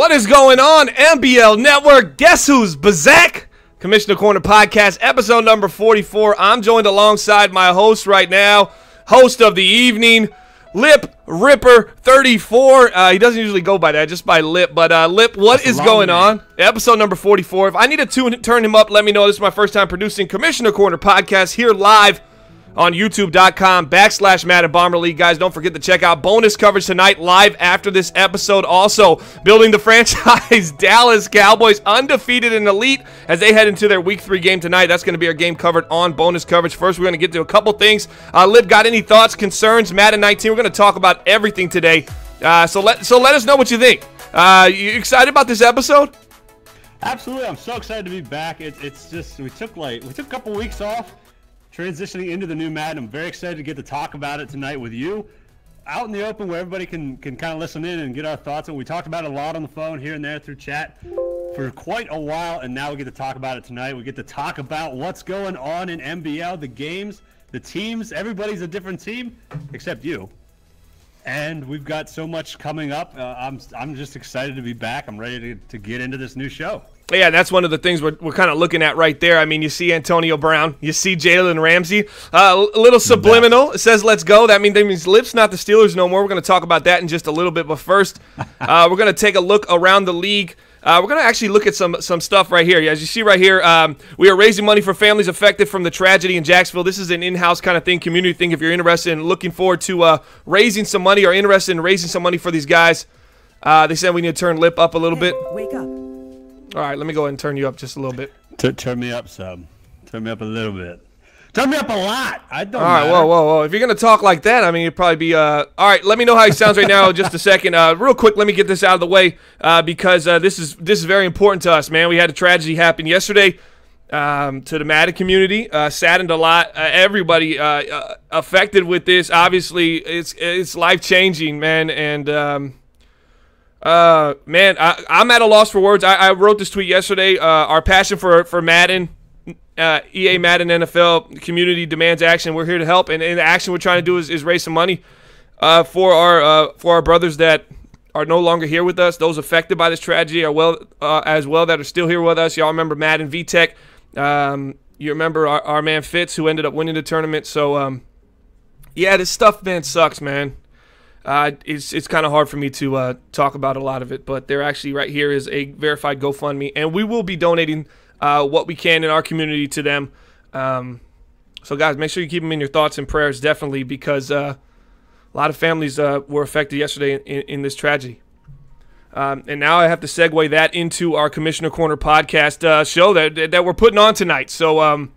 What is going on, MBL Network? Guess who's back? Commissioner Corner Podcast, episode number 44. I'm joined alongside my host right now, host of the evening, Lip Ripper 34. He doesn't usually go by that, just by Lip. But Lip, what is going on? Episode number 44. If I need to turn him up, let me know. This is my first time producing Commissioner Corner Podcast here live on youtube.com/Madden Bomber League. Guys, don't forget to check out bonus coverage tonight live after this episode. Also, building the franchise Dallas Cowboys undefeated and elite as they head into their week 3 game tonight. That's going to be our game covered on bonus coverage. First, we're going to get to a couple things. Lib, got any thoughts, concerns? Madden 19, we're going to talk about everything today. So let us know what you think. You excited about this episode? Absolutely. I'm so excited to be back. It's just we took a couple weeks off, transitioning into the new Madden. I'm very excited to get to talk about it tonight with you out in the open where everybody can kind of listen in and get our thoughts. And we talked about it a lot on the phone here and there through chat for quite a while, and now we get to talk about it tonight. We get to talk about what's going on in MBL, the games, the teams. Everybody's a different team except you. And we've got so much coming up. I'm just excited to be back. I'm ready to get into this new show. Yeah, that's one of the things we're kind of looking at right there. I mean, you see Antonio Brown, you see Jalen Ramsey, a little subliminal. It says let's go. That means Lip's not the Steelers no more. We're going to talk about that in just a little bit. But first, we're going to take a look around the league. We're going to actually look at some stuff right here. As you see right here, we are raising money for families affected from the tragedy in Jacksonville. This is an in-house kind of thing, community thing. If you're interested in looking forward to raising some money or interested in raising some money for these guys, they said we need to turn Lip up a little bit. Wake up. All right, let me go ahead and turn you up just a little bit. Turn me up some. Turn me up a little bit. Turn me up a lot. I don't. All right, whoa. If you're gonna talk like that, I mean, it'd probably be. All right, let me know how he sounds right now in just a second. Real quick, let me get this out of the way because this is very important to us, man. We had a tragedy happen yesterday to the Madden community. Saddened a lot. Everybody affected with this. Obviously, it's life changing, man, and. Man, I'm at a loss for words. I wrote this tweet yesterday. Our passion for Madden, EA Madden NFL community demands action. We're here to help, and the action we're trying to do is raise some money for our brothers that are no longer here with us. Those affected by this tragedy are as well that are still here with us. Y'all remember Madden VTech. You remember our man Fitz who ended up winning the tournament. So yeah, this stuff, man, sucks, man. It's kind of hard for me to talk about a lot of it, but there actually right here is a verified GoFundMe, and we will be donating what we can in our community to them. So guys, make sure you keep them in your thoughts and prayers, definitely, because a lot of families were affected yesterday in this tragedy. And now I have to segue that into our Commissioner Corner podcast show that we're putting on tonight. So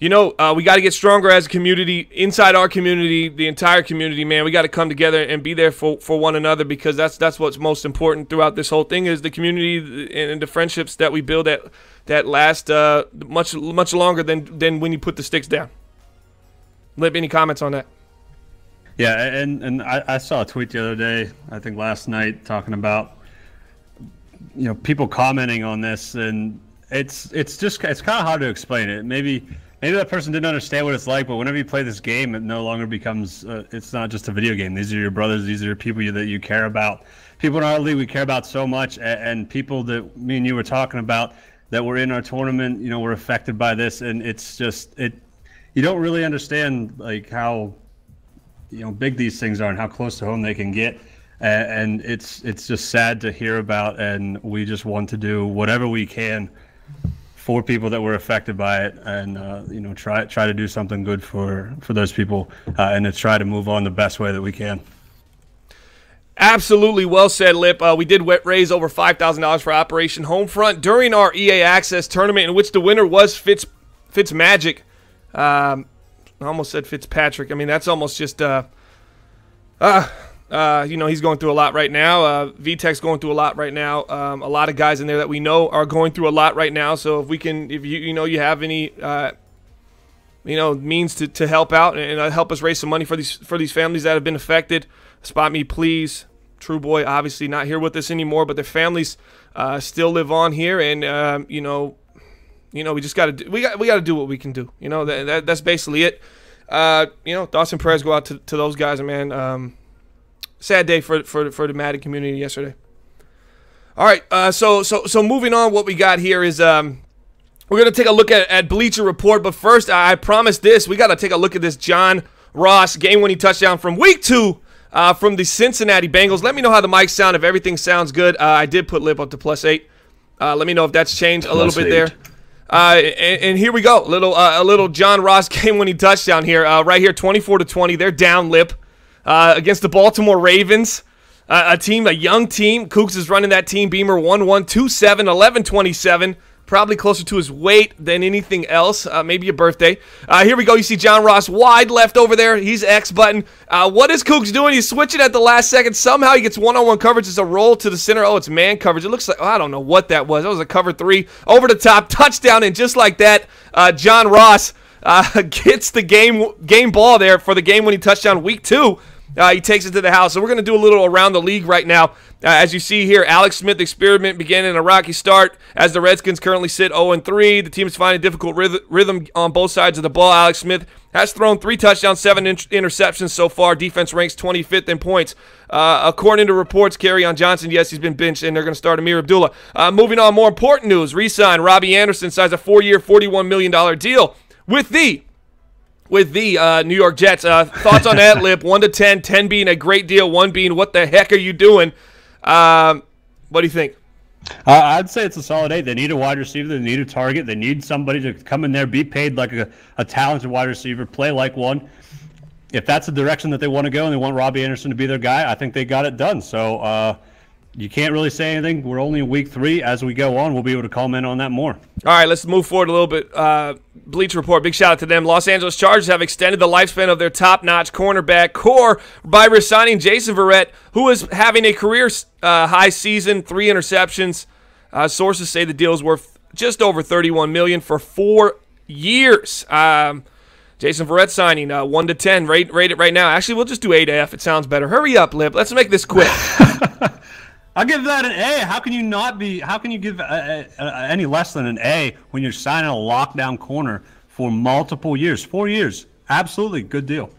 you know, we got to get stronger as a community, inside our community, the entire community, man. We got to come together and be there for one another, because that's what's most important throughout this whole thing is the community and the friendships that we build that last much longer than when you put the sticks down. Lip, any comments on that? Yeah, and I saw a tweet the other day, I think last night, talking about, you know, people commenting on this, and it's kind of hard to explain it. Maybe that person didn't understand what it's like, but whenever you play this game, it no longer becomes, it's not just a video game. These are your brothers. These are your people that you care about. People in our league we care about so much, and people that me and you were talking about that were in our tournament, you know, were affected by this, and it's just, you don't really understand, like, how, you know, big these things are and how close to home they can get. And it's just sad to hear about, and we just want to do whatever we can for people that were affected by it, and you know, try to do something good for those people, and to try to move on the best way that we can. Absolutely, well said, Lip. We did raise over $5,000 for Operation Homefront during our EA Access tournament, in which the winner was Fitzmagic. I almost said Fitzpatrick. I mean, that's almost just you know, he's going through a lot right now. VTech's going through a lot right now. A lot of guys in there that we know are going through a lot right now. So if you have any means to help out and help us raise some money for these families that have been affected, spot me, please. True Boy, obviously not here with us anymore, but their families still live on here, and you know, we just got to do what we can do. You know, that's basically it. You know, thoughts and prayers go out to those guys, man. Sad day for the Madden community yesterday. All right, so moving on, what we got here is we're going to take a look at Bleacher Report, but first, I promised this. We got to take a look at this John Ross game-winning touchdown from Week 2 from the Cincinnati Bengals. Let me know how the mics sound, if everything sounds good. I did put Lip up to +8. Let me know if that's changed a little bit there. And here we go, a little John Ross game-winning touchdown here, right here, 24-20. They're down, Lip, against the Baltimore Ravens. A young team. Kooks is running that team. Beamer 1-1, 2-7, 11-27. Probably closer to his weight than anything else. Maybe a birthday. Here we go. You see John Ross wide left over there. He's X button. What is Kooks doing? He's switching at the last second. Somehow he gets one-on-one coverage. It's a roll to the center. Oh, it's man coverage. It looks like, I don't know what that was. That was a cover 3. Over the top. Touchdown. And just like that, John Ross gets the game ball there for the game-winning touchdown Week 2. He takes it to the house. So we're going to do a little around the league right now. As you see here, Alex Smith experiment began in a rocky start as the Redskins currently sit 0-3. The team is finding difficult rhythm on both sides of the ball. Alex Smith has thrown 3 touchdowns, 7 interceptions so far. Defense ranks 25th in points. According to reports, Kerryon Johnson, yes, he's been benched, and they're going to start Amir Abdullah. Moving on, more important news. Re-sign Robbie Anderson signs a 4-year, $41 million deal with the New York Jets. Thoughts on that, Lip? 1 to 10, 10 being a great deal, 1 being what the heck are you doing? What do you think? I'd say it's a solid 8. They need a wide receiver. They need a target. They need somebody to come in there, be paid like a talented wide receiver, play like one. If that's the direction that they want to go and they want Robbie Anderson to be their guy, I think they got it done. So you can't really say anything. We're only in Week 3. As we go on, we'll be able to comment on that more. All right, let's move forward a little bit. Bleacher Report, big shout out to them. Los Angeles Chargers have extended the lifespan of their top-notch cornerback core by re-signing Jason Verrett, who is having a career high season, 3 interceptions. Sources say the deal is worth just over $31 million for 4 years. Jason Verrett signing 1 to 10. Rate it right now. Actually, we'll just do 8F. It sounds better. Hurry up, Lip. Let's make this quick. I'll give that an A. How can you not be? How can you give any less than an A when you're signing a lockdown corner for multiple years? 4 years. Absolutely. Good deal.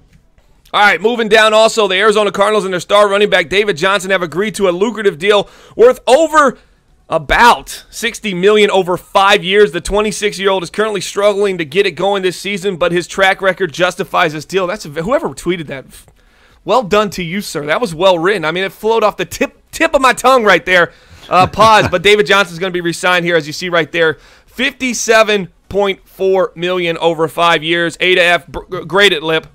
All right, moving down also, the Arizona Cardinals and their star running back David Johnson have agreed to a lucrative deal worth about $60 million over 5 years. The 26-year-old is currently struggling to get it going this season, but his track record justifies this deal. Whoever tweeted that, well done to you, sir. That was well written. I mean, it flowed off the tip of my tongue right there. Pause. But David Johnson's going to be re-signed here, as you see right there. $57.4 million over 5 years. A to F. Grade it, Lip.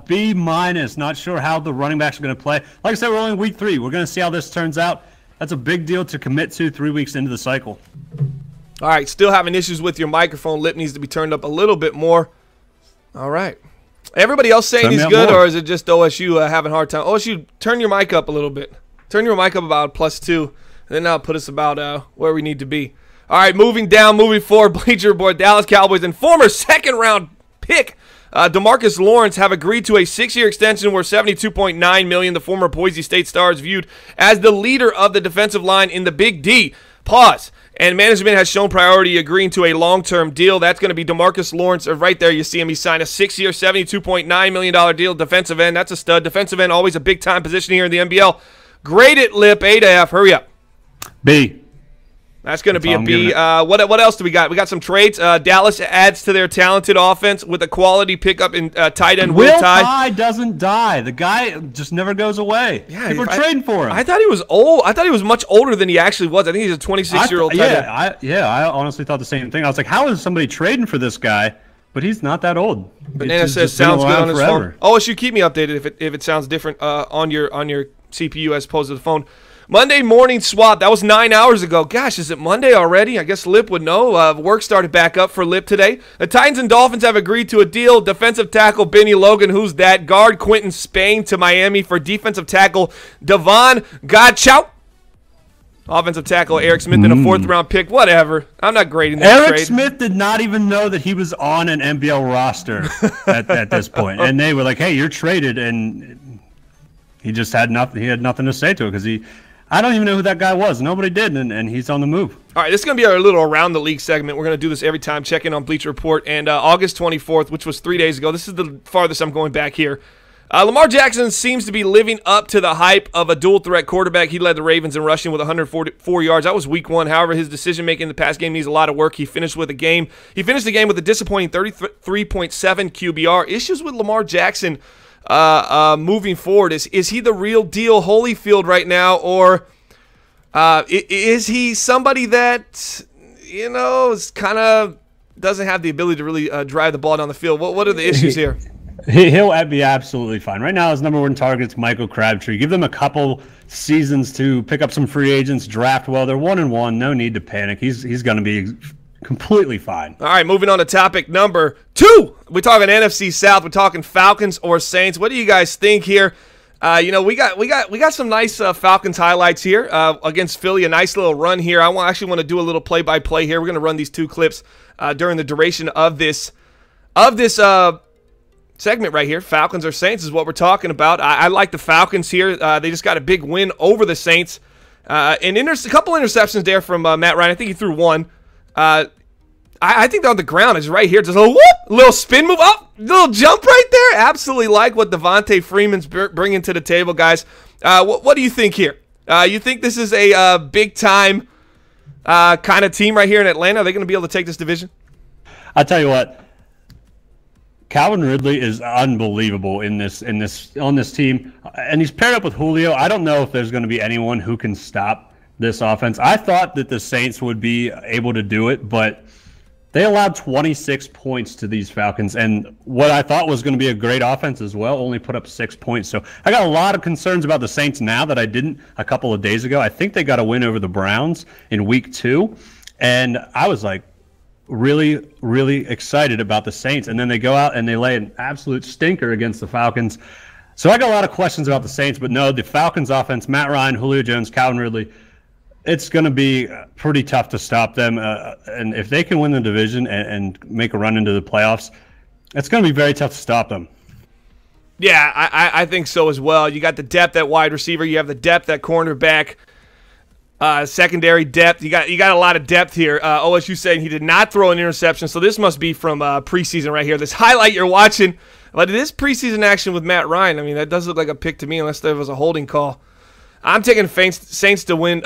B-. Not sure how the running backs are going to play. Like I said, we're only in Week 3. We're going to see how this turns out. That's a big deal to commit to 3 weeks into the cycle. All right, still having issues with your microphone. Lip needs to be turned up a little bit more. All right. Everybody else saying he's good, or is it just OSU having a hard time? OSU, turn your mic up a little bit. Turn your mic up about +2, and then that'll put us about where we need to be. All right, moving forward, Bleacher Report, Dallas Cowboys and former second-round pick DeMarcus Lawrence have agreed to a 6-year extension worth $72.9 million. The former Boise State star is viewed as the leader of the defensive line in the Big D. Pause. And management has shown priority agreeing to a long-term deal. That's going to be DeMarcus Lawrence. Right there, you see him. He signed a 6-year, $72.9 million deal. Defensive end, that's a stud. Defensive end, always a big-time position here in the NBL. Grade it, Lip. A to F. Hurry up. B. That's going to be a B. What else do we got? We got some trades. Dallas adds to their talented offense with a quality pickup in tight end Will Tye doesn't die. The guy just never goes away. Yeah, people are trading for him. I thought he was old. I thought he was much older than he actually was. I think he's a 26-year-old tight end. I honestly thought the same thing. I was like, how is somebody trading for this guy? But he's not that old. Banana says sounds good on his phone. OSU, keep me updated if it sounds different on your CPU as opposed to the phone. Monday morning swap. That was 9 hours ago. Gosh, is it Monday already? I guess Lip would know. Work started back up for Lip today. The Titans and Dolphins have agreed to a deal. Defensive tackle Benny Logan, who's that? Guard Quentin Spain to Miami for defensive tackle Devon Godchow. Offensive tackle Eric Smith in a 4th-round pick. Whatever. I'm not grading that trade. Eric Smith did not even know that he was on an NBL roster at this point. And they were like, hey, you're traded. And he just had nothing. He had nothing to say to it because I don't even know who that guy was. Nobody did, and he's on the move. All right, this is going to be our little Around the League segment. We're going to do this every time, check in on Bleacher Report. And August 24th, which was 3 days ago, this is the farthest I'm going back here. Lamar Jackson seems to be living up to the hype of a dual-threat quarterback. He led the Ravens in rushing with 144 yards. That was week 1. However, his decision-making in the pass game needs a lot of work. He finished the game with a disappointing 33.7 QBR. Issues with Lamar Jackson moving forward. Is he the real deal Holyfield right now, or is he somebody that, is kind of doesn't have the ability to really drive the ball down the field? What are the issues here? He'll be absolutely fine. Right now, his #1 target is Michael Crabtree. Give them a couple seasons to pick up some free agents, draft well. They're 1-1. No need to panic. He's going to be completely fine. All right, moving on to topic number 2. We're talking NFC South. We're talking Falcons or Saints. What do you guys think here? We got some nice Falcons highlights here against Philly. A nice little run here. I actually want to do a little play-by-play here. We're going to run these 2 clips during the duration of this segment right here. Falcons or Saints is what we're talking about. I like the Falcons here. They just got a big win over the Saints. And a couple interceptions there from Matt Ryan. I think he threw 1. I think they're on the ground. It's right here. Just a little spin move. Oh, little jump right there. Absolutely like what Devontae Freeman's bringing to the table, guys. What do you think here? You think this is a big-time kind of team right here in Atlanta? Are they going to be able to take this division? I'll tell you what. Calvin Ridley is unbelievable on this team, and he's paired up with Julio. I don't know if there's going to be anyone who can stop this offense. I thought that the Saints would be able to do it, but they allowed 26 points to these Falcons, and what I thought was going to be a great offense as well only put up 6 points. So I got a lot of concerns about the Saints now that I didn't a couple of days ago. I think they got a win over the Browns in week 2, and I was like, really, really excited about the Saints. And then they go out and they lay an absolute stinker against the Falcons. So I got a lot of questions about the Saints, but no, the Falcons offense, Matt Ryan, Julio Jones, Calvin Ridley, it's going to be pretty tough to stop them. And if they can win the division and make a run into the playoffs, it's going to be very tough to stop them. Yeah, I think so as well. You got the depth at wide receiver. You have the depth at cornerback. Secondary depth. You got a lot of depth here. OSU saying he did not throw an interception, so this must be from preseason right here. This highlight you're watching, but it is preseason action with Matt Ryan. I mean, that does look like a pick to me, unless there was a holding call. I'm taking Saints to win.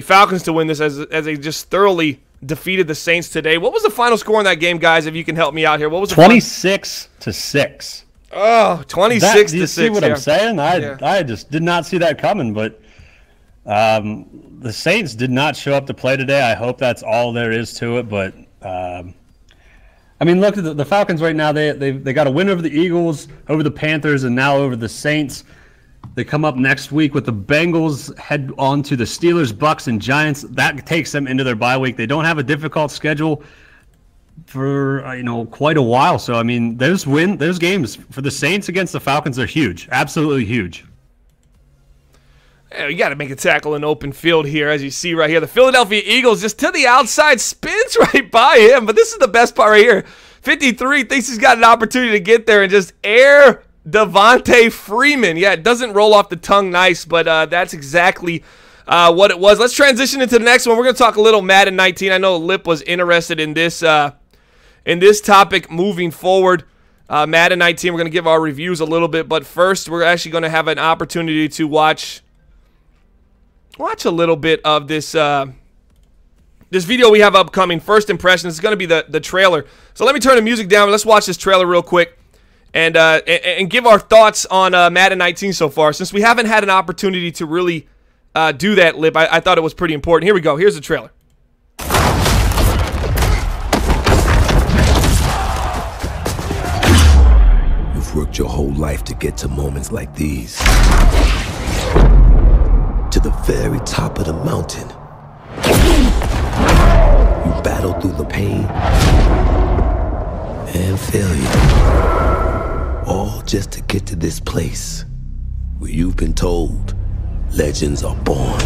Falcons to win this as they just thoroughly defeated the Saints today. What was the final score in that game, guys? If you can help me out here, what was the 26-6? Oh, 26-6. Do you see what I'm saying? I just did not see that coming, but. The Saints did not show up to play today. I hope that's all there is to it. But, I mean, look at the Falcons right now. They got a win over the Eagles, over the Panthers, and now over the Saints. They come up next week with the Bengals, head on to the Steelers, Bucks, and Giants. That takes them into their bye week. They don't have a difficult schedule for quite a while. So, I mean, those games for the Saints against the Falcons are huge, absolutely huge. Yeah, you got to make a tackle in open field here, as you see right here. The Philadelphia Eagles just to the outside, spins right by him. But this is the best part right here. 53 thinks he's got an opportunity to get there and just air Devontae Freeman. Yeah, it doesn't roll off the tongue nice, but that's exactly what it was. Let's transition into the next one. We're going to talk a little Madden 19. I know Lip was interested in this topic moving forward. Madden 19, we're going to give our reviews a little bit, but first we're actually going to have an opportunity to watch a little bit of this this video we have upcoming. First impressions is going to be the trailer. So let me turn the music down. Let's watch this trailer real quick and give our thoughts on Madden 19 so far. Since we haven't had an opportunity to really do that, Lip, I thought it was pretty important. Here we go. Here's the trailer. You've worked your whole life to get to moments like these. To the very top of the mountain. You battled through the pain and failure, all just to get to this place where you've been told legends are born.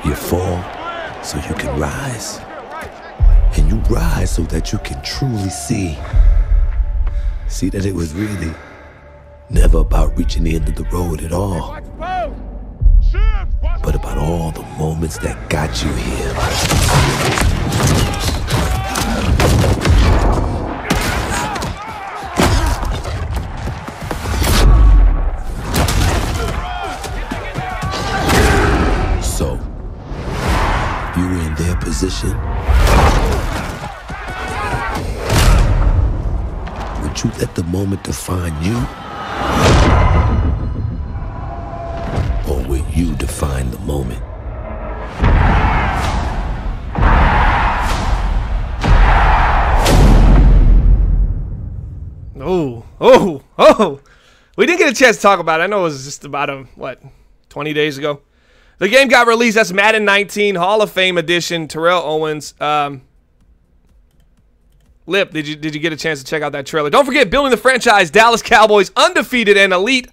You fall so you can rise, and you rise so that you can truly see that it was really never about reaching the end of the road at all, but about all the moments that got you here. position? Would you let the moment define you? Or will you define the moment? Oh. We didn't get a chance to talk about it. I know it was just about, 20 days ago. The game got released. That's Madden 19, Hall of Fame edition, Terrell Owens. Lip, did you get a chance to check out that trailer? Don't forget, building the franchise, Dallas Cowboys, undefeated and elite.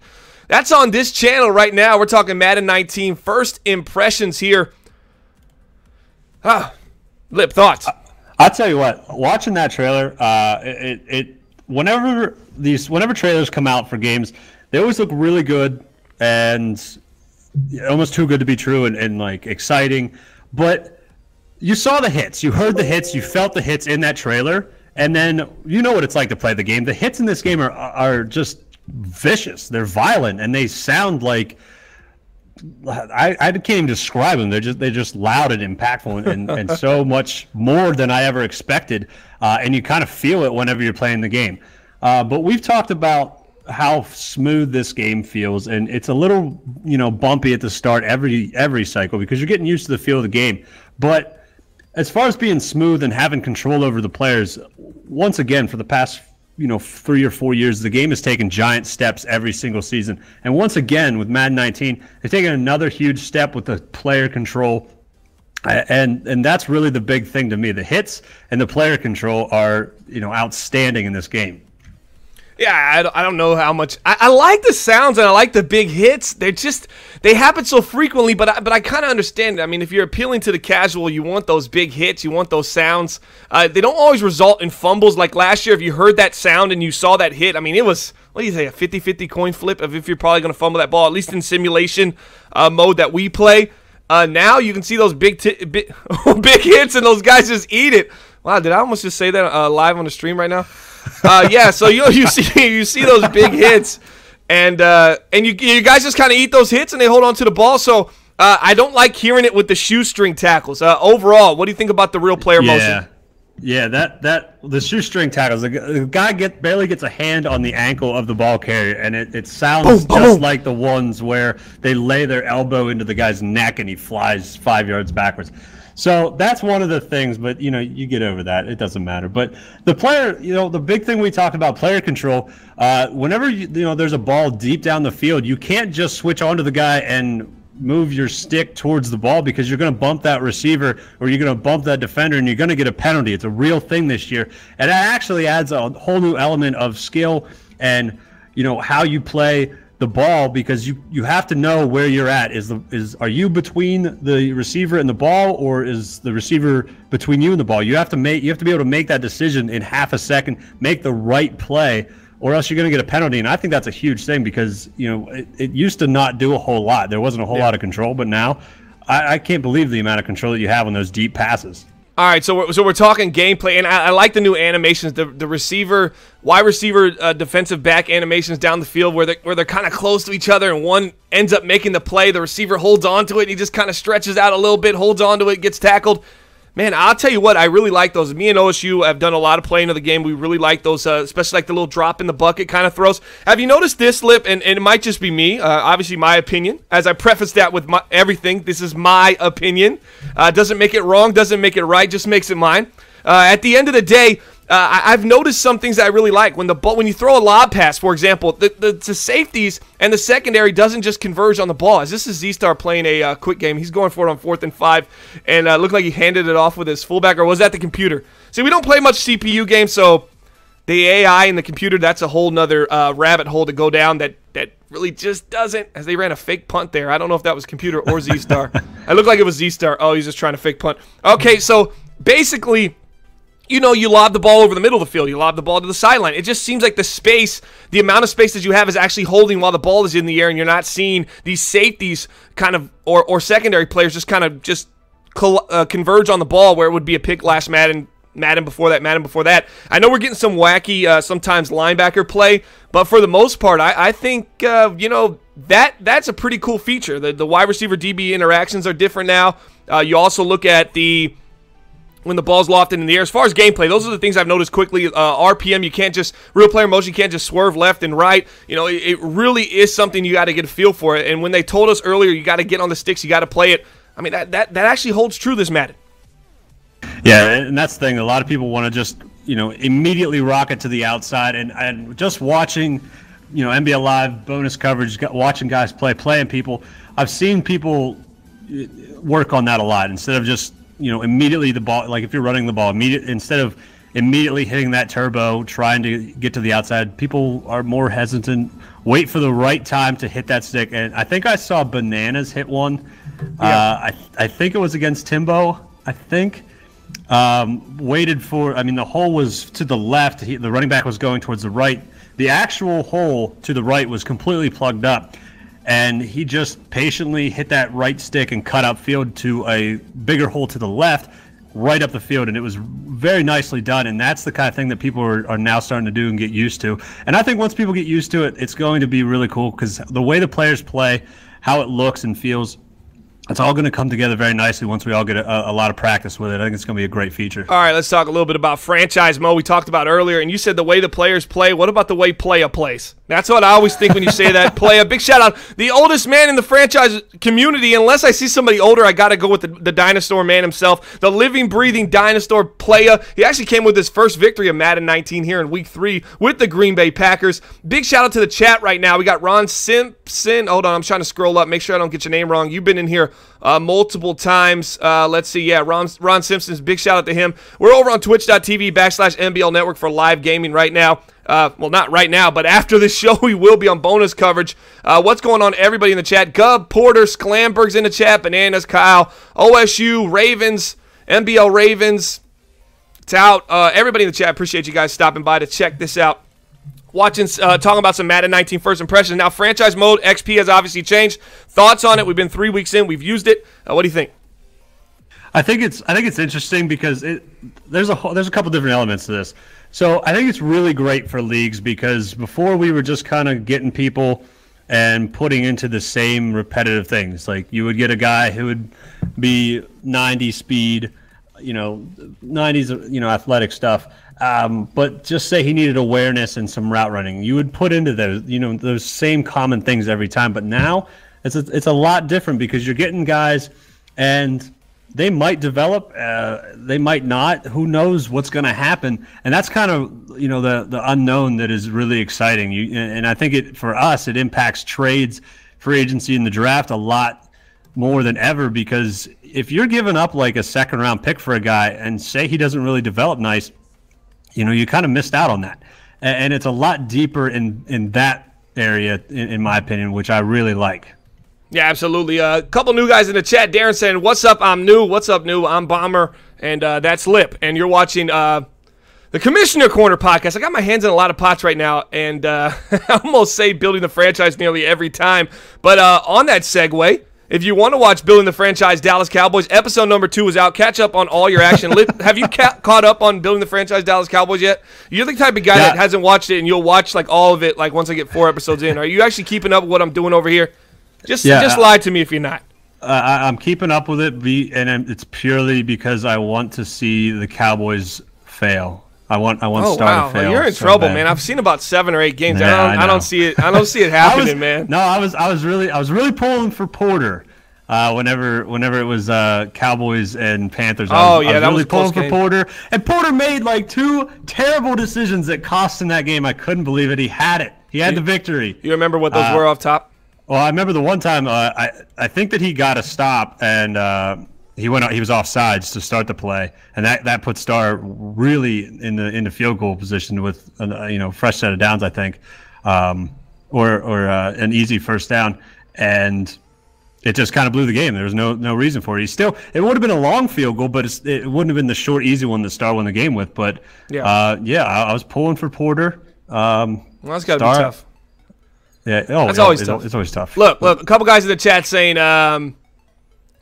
That's on this channel right now. We're talking Madden 19, first impressions here. Lip, thoughts? I'll tell you what, watching that trailer, whenever trailers come out for games, they always look really good and almost too good to be true and like exciting. But you saw the hits, you heard the hits, you felt the hits in that trailer, and then you know what it's like to play the game. The hits in this game are just vicious. They're violent, and they sound like I can't even describe them. They're just loud and impactful and so much more than I ever expected. And you kind of feel it whenever you're playing the game. But we've talked about how smooth this game feels, and it's a little, bumpy at the start every cycle because you're getting used to the feel of the game. But as far as being smooth and having control over the players, once again, for the past 3 or 4 years, the game has taken giant steps every single season. And once again, with Madden 19, they've taken another huge step with the player control. And that's really the big thing to me. The hits and the player control are, outstanding in this game. Yeah, I don't know how much. I like the sounds and I like the big hits. They happen so frequently, but I kind of understand it. I mean, if you're appealing to the casual, you want those big hits, you want those sounds. They don't always result in fumbles. Like last year, if you heard that sound and you saw that hit, I mean, it was, what do you say, a 50-50 coin flip of if you're probably going to fumble that ball, at least in simulation mode that we play. Now you can see those big hits and those guys just eat it. Wow, did I almost just say that live on the stream right now? Yeah, so you see those big hits, and you guys just kind of eat those hits and they hold on to the ball. So I don't like hearing it with the shoestring tackles. Overall, what do you think about the real player motion? Yeah, the shoestring tackles. The guy barely gets a hand on the ankle of the ball carrier, and it sounds just like the ones where they lay their elbow into the guy's neck and he flies 5 yards backwards. So that's one of the things, but you get over that. It doesn't matter. But the player, the big thing we talked about, player control. Whenever there's a ball deep down the field, you can't just switch onto the guy and move your stick towards the ball because you're going to bump that receiver or you're going to bump that defender and you're going to get a penalty. It's a real thing this year, and it actually adds a whole new element of skill and how you play the ball, because you have to know where you're at. Are you between the receiver and the ball, or is the receiver between you and the ball? You have to be able to make that decision in half a second, make the right play, or else you're going to get a penalty. And I think that's a huge thing because it used to not do a whole lot. There wasn't a whole lot of control, but now I can't believe the amount of control that you have on those deep passes. All right, so we're talking gameplay, and I like the new animations, the receiver, wide receiver, defensive back animations down the field where they're kind of close to each other, and one ends up making the play. The receiver holds on to it, and he just kind of stretches out a little bit, holds on to it, gets tackled. Man, I'll tell you what, I really like those. Me and OSU have done a lot of playing of the game. We really like those, especially like the little drop in the bucket kind of throws. Have you noticed this, Lip? And it might just be me, obviously my opinion. As I preface that with everything, this is my opinion. Doesn't make it wrong, doesn't make it right, just makes it mine. At the end of the day, I've noticed some things that I really like. When you throw a lob pass, for example, the safeties and the secondary doesn't just converge on the ball. As this is Z-Star playing a quick game. He's going for it on 4th and 5, and looked like he handed it off with his fullback, or was that the computer? See, we don't play much CPU games, so the AI and the computer, that's a whole nother rabbit hole to go down that really just doesn't, as they ran a fake punt there. I don't know if that was computer or Z-Star. It looked like it was Z-Star. Oh, he's just trying to fake punt. Okay, so basically, you lob the ball over the middle of the field. You lob the ball to the sideline. It just seems like the amount of space that you have is actually holding while the ball is in the air, and you're not seeing these safeties kind of, or secondary players just kind of converge on the ball where it would be a pick last Madden before that. I know we're getting some wacky, sometimes linebacker play, but for the most part, I think, that's a pretty cool feature. The wide receiver DB interactions are different now. You also look at the when the ball's lofted in the air. As far as gameplay, those are the things I've noticed quickly. RPM, you can't just, real player motion, you can't just swerve left and right. You know, it really is something you got to get a feel for it. And when they told us earlier, you got to get on the sticks, you got to play it. I mean, that actually holds true this Madden. Yeah, and that's the thing. A lot of people want to just, you know, immediately rocket to the outside. And just watching, you know, NBL Live bonus coverage, watching guys playing people, I've seen people work on that a lot instead of just, you know, immediately the ball, like if you're running the ball, instead of immediately hitting that turbo, trying to get to the outside, people are more hesitant, wait for the right time to hit that stick. And I think I saw Bananas hit one. Yeah. I think it was against Timbo, I think. Waited for, I mean, the hole was to the left. The running back was going towards the right. The actual hole to the right was completely plugged up. And he just patiently hit that right stick and cut upfield to a bigger hole to the left, right up the field. And it was very nicely done. And that's the kind of thing that people are now starting to do and get used to. And I think once people get used to it, it's going to be really cool because the way the players play, how it looks and feels, it's all going to come together very nicely once we all get a lot of practice with it. I think it's going to be a great feature. All right, let's talk a little bit about franchise mode we talked about earlier. And you said the way the players play. What about the way Playa plays? That's what I always think when you say that. Playa, big shout out. The oldest man in the franchise community. Unless I see somebody older, I got to go with the dinosaur man himself. The living, breathing dinosaur Playa. He actually came with his first victory of Madden 19 here in Week 3 with the Green Bay Packers. Big shout out to the chat right now. We got Ron Simpson. Hold on, I'm trying to scroll up. Make sure I don't get your name wrong. You've been in here multiple times. Let's see. Yeah, Ron Simpson's. Big shout out to him. We're over on twitch.tv/NBL Network for live gaming right now. Well, not right now, but after this show, we will be on bonus coverage. What's going on, everybody in the chat? Gub, Porter, Sklamberg's in the chat. Bananas, Kyle, OSU, Ravens, NBL Ravens. It's out. Everybody in the chat, appreciate you guys stopping by to check this out. Watching, talking about some Madden 19 first impressions. Now, franchise mode, XP has obviously changed. Thoughts on it? We've been 3 weeks in. We've used it. What do you think? I think it's interesting because there's a couple different elements to this. So I think it's really great for leagues because before we were just kind of getting people and putting into the same repetitive things. Like you would get a guy who would be 90 speed, 90s, athletic stuff. But just say he needed awareness and some route running. You would put into those same common things every time. But now it's a lot different because you're getting guys and they might develop, they might not. Who knows what's going to happen? And that's kind of the unknown that is really exciting. And I think for us it impacts trades, free agency, and the draft a lot more than ever because if you're giving up like a second round pick for a guy and say he doesn't really develop nice, you kind of missed out on that. And it's a lot deeper in that area, in my opinion, which I really like. Yeah, absolutely. A couple new guys in the chat. Darren saying, "What's up? I'm new. What's up, new? I'm Bomber." And that's Lip. And you're watching the Commissioner Corner podcast. I got my hands in a lot of pots right now, and I almost say building the franchise nearly every time. But on that segue, if you want to watch Building the Franchise Dallas Cowboys, episode number 2 is out. Catch up on all your action. Lip, have you caught up on Building the Franchise Dallas Cowboys yet? You're the type of guy that hasn't watched it, and you'll watch like all of it like once I get 4 episodes in. Are you actually keeping up with what I'm doing over here? Just lie to me if you're not. I'm keeping up with it, and it's purely because I want to see the Cowboys fail. I want Star to fail. Well, you're in trouble, man. I've seen about 7 or 8 games. Yeah, I don't see it. I don't see it happening, man. No, I was really pulling for Porter. Whenever it was Cowboys and Panthers, I was really pulling for Porter, and Porter made like 2 terrible decisions that cost him that game. I couldn't believe it. He had it. He had the victory. You remember what those were off top? Well, I remember the one time I think that he got a stop and he was offsides to start the play, and that put Star really in the field goal position with fresh set of downs, I think, or an easy first down, and it just kind of blew the game. There was no reason for it. It would have been a long field goal, but it wouldn't have been the short, easy one that Star won the game with. But I was pulling for Porter. Well, that's got to be tough. Yeah, that's always tough. It's always tough. Look, a couple guys in the chat saying, I'm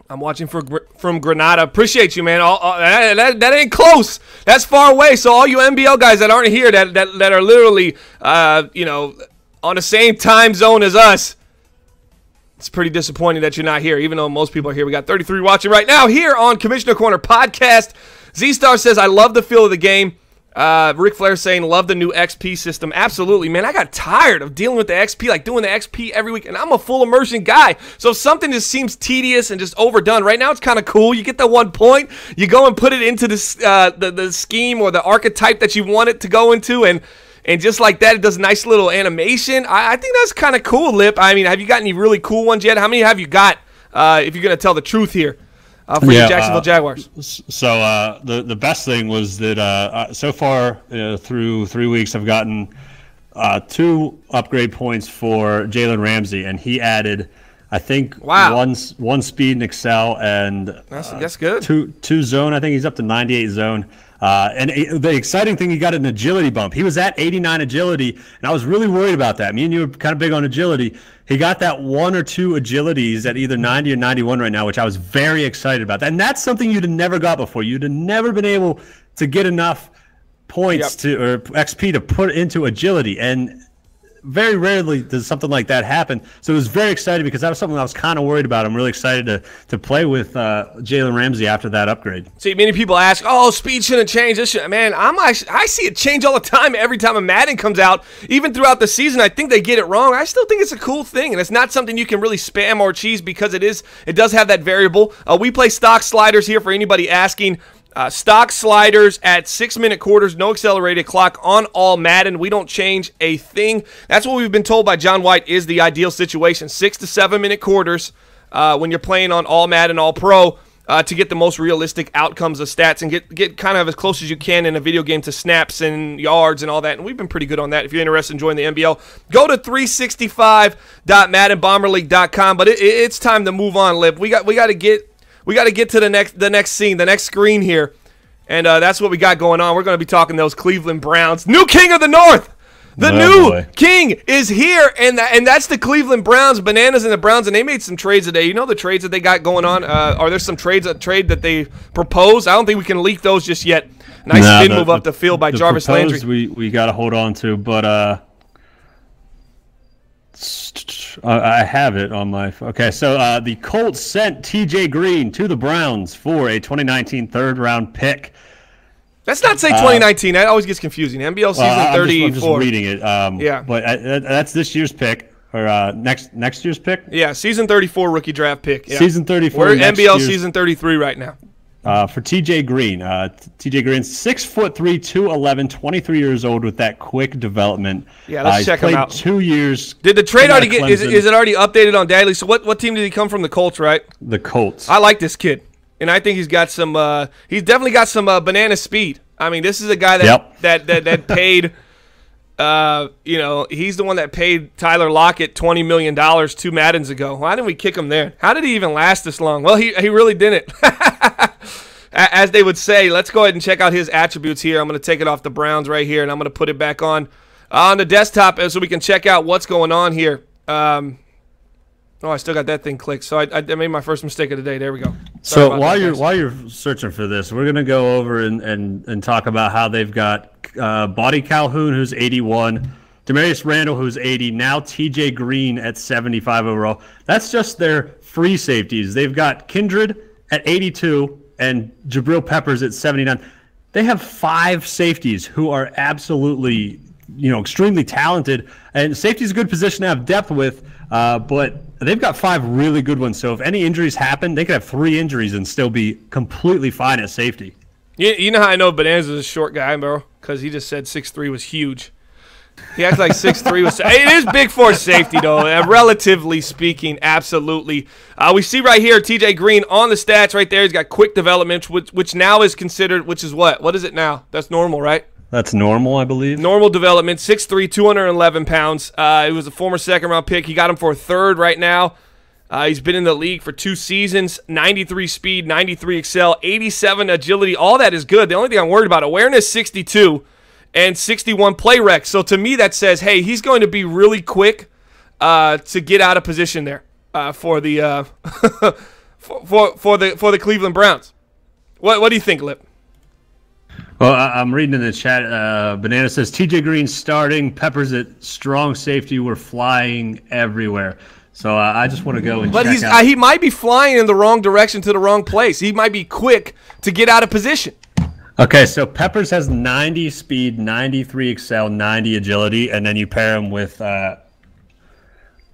watching from Granada. Appreciate you, man. That ain't close. That's far away. So all you NBL guys that aren't here, that are literally, on the same time zone as us, it's pretty disappointing that you're not here, even though most people are here. We got 33 watching right now here on Commissioner Corner Podcast. Z-Star says, I love the feel of the game. Ric Flair saying, love the new XP system. Absolutely, man. I got tired of dealing with the XP, like doing the XP every week, and I'm a full immersion guy. So if something just seems tedious and just overdone, right now it's kind of cool. You get that 1 point, you go and put it into the scheme or the archetype that you want it to go into, and just like that, it does a nice little animation. I think that's kind of cool, Lip. I mean, have you got any really cool ones yet? How many have you got, if you're going to tell the truth here? For your Jacksonville Jaguars. So the best thing was that so far through 3 weeks, I've gotten 2 upgrade points for Jalen Ramsey, and he added, I think, one speed and excel, and that's good. Two zone. I think he's up to 98 zone. And the exciting thing, he got an agility bump. He was at 89 agility, and I was really worried about that. Me and you were kind of big on agility. He got that 1 or 2 agilities at either 90 or 91 right now, which I was very excited about. And that's something you'd have never got before. You'd have never been able to get enough points or XP to put into agility. And very rarely does something like that happen. So it was very exciting because that was something I was kind of worried about. I'm really excited to play with Jalen Ramsey after that upgrade. See, many people ask, oh, speed shouldn't change. This should, man, I see it change all the time every time a Madden comes out. Even throughout the season, I think they get it wrong. I still think it's a cool thing, and it's not something you can really spam or cheese because it does have that variable. We play stock sliders here for anybody asking. Stock sliders at 6-minute quarters, no accelerated clock on all Madden. We don't change a thing. That's what we've been told by John White is the ideal situation. 6 to 7-minute quarters when you're playing on all Madden, all pro to get the most realistic outcomes of stats and get kind of as close as you can in a video game to snaps and yards and all that. And we've been pretty good on that. If you're interested in joining the NBL, go to 365.maddenbomberleague.com. But it's time to move on, Lip. We got to get to the next scene, the next screen here, and that's what we got going on. We're going to be talking those Cleveland Browns. New king of the North! The new king is here, and that's the Cleveland Browns, Bananas and the Browns, and they made some trades today. You know the trades that they got going on? Are there some trade that they proposed? I don't think we can leak those just yet. Nice spin move up the field by Jarvis Landry. We got to hold on to, but I have it on my. Okay, so the Colts sent T.J. Green to the Browns for a 2019 third-round pick. Let's not say 2019. That always gets confusing. NBL season 34. I'm just reading it. Yeah, but that's this year's pick or next year's pick. Yeah, season 34 rookie draft pick. Yeah. Season 34. We're NBL season 33 right now. For T.J. Green. T.J. Green's 6'3", 211, 23 years old with that quick development. Yeah, let's check him out. 2 years. Did the trade already get? Is it already updated on Daily? So what team did he come from? The Colts, right? The Colts. I like this kid, and I think he's got some. He's definitely got some banana speed. I mean, this is a guy that paid. He's the one that paid Tyler Lockett $20 million 2 Maddens ago. Why didn't we kick him there? How did he even last this long? Well, he really didn't. As they would say, let's go ahead and check out his attributes here. I'm going to take it off the Browns right here, and I'm going to put it back on the desktop so we can check out what's going on here. I still got that thing clicked. So I made my first mistake of the day. There we go. So while you're searching for this, we're going to go over and talk about how they've got Buddy Calhoun, who's 81, Demarius Randall, who's 80, now T.J. Green at 75 overall. That's just their free safeties. They've got Kindred at 82 and Jabril Peppers at 79. They have 5 safeties who are absolutely, extremely talented. And safety is a good position to have depth with, but they've got 5 really good ones. So if any injuries happen, they could have 3 injuries and still be completely fine at safety. You know how I know Bananas is a short guy, bro? Because he just said 6'3" was huge. He acts like 6'3" was. It is big for safety, though. Relatively speaking, absolutely. We see right here T.J. Green on the stats right there. He's got quick development, which now is considered, which is what? What is it now? That's normal, right? That's normal, I believe. Normal development, 6'3", 211 pounds. He was a former second-round pick. He got him for a third right now. He's been in the league for 2 seasons, 93 speed, 93 excel, 87 agility. All that is good. The only thing I'm worried about, awareness 62 and 61 play rec. So to me that says, hey, he's going to be really quick to get out of position there for the for the Cleveland Browns. What do you think, Lip? Well, I'm reading in the chat. Banana says T.J. Green starting, Peppers at strong safety. We're flying everywhere. So I just want to go and check out. He might be flying in the wrong direction to the wrong place. He might be quick to get out of position. Okay, so Peppers has 90 speed, 93 excel, 90 agility, and then you pair him with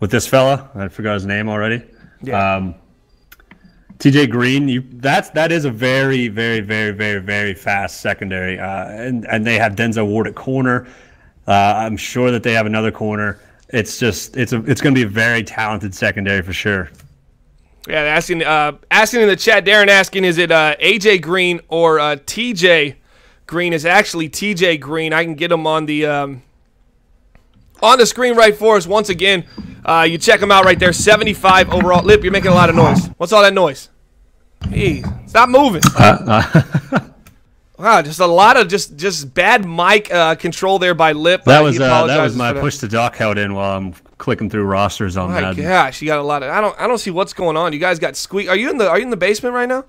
this fella. I forgot his name already. Yeah. TJ Green. That is a very, very, very, very, very fast secondary, and they have Denzel Ward at corner. I'm sure that they have another corner. It's going to be a very talented secondary for sure. Yeah, asking in the chat, Darren asking, is it AJ Green or TJ Green? Is actually TJ Green. I can get him on the screen right for us once again. You check him out right there. 75 overall. Lip, you're making a lot of noise. What's all that noise? Hey, stop moving. Wow, just a lot of just bad mic control there by Lip. That was my push to dock held in while I'm clicking through rosters on Madden. My gosh, you got a lot of. I don't see what's going on. You guys got squeak. Are you in the basement right now?